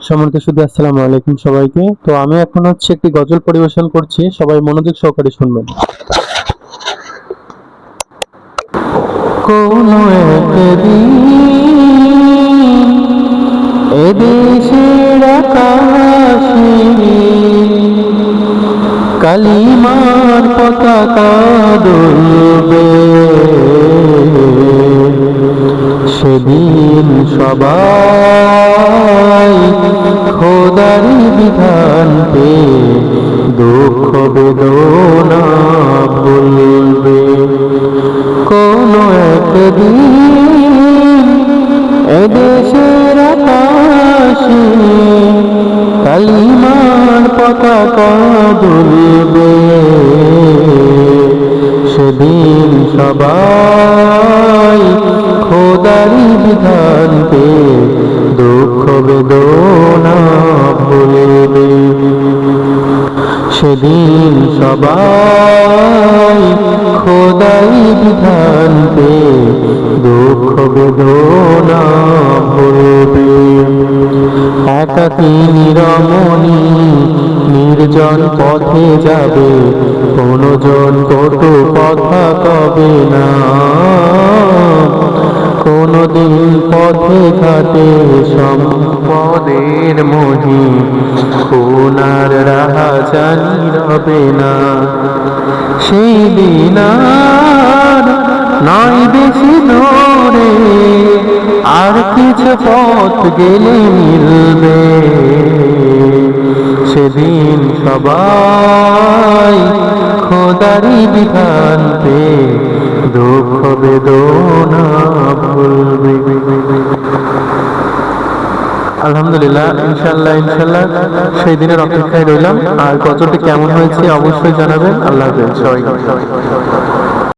সম্মানিত শুধু আসসালামু আলাইকুম সবাইকে। তো আমি এখন একটি গজল পরিবেশন করছি, সবাই মনোযোগ সহকারে শুনবেন। কোনো একদিন এদেশের আকাশে কালিমার পতাকা দুলবে, সেদিন সবাই খোদারি বিধান পেয়ে দুঃখ বেদনা ভুলবে। কোন একদিন এদেশের আকাশে কালিমার পতাকা দুলবে, সেদিন সবাই খোদারি বিধান পেয়ে দুঃখ বেদনা ভুলবে। সেদিন সবাই খোদারি বিধান পেয়ে দুঃখ বেদনা ভুলবে। একাকী নিরমণি নির্জন পথে যাবে, কোনজন কটু কথা কবে না। কোনদিন পথে ঘাটে সম্পদের মহি, কোনার রাহাজানি রবে না। সেই দিন আর নয় বেশি দূরে, আর কিছু পথ গেলে মিলবে। সেদিন সবাই খোদারি বিধান পেয়ে দুঃখ বেদনা ভুলবে। আলহামদুলিল্লাহ, ইনশাল্লাহ সেই দিনের অপেক্ষায় রইলাম। আর গজলটি কেমন হয়েছে অবশ্যই জানাবেন। আল্লাহ হাফেজ সবাইকে।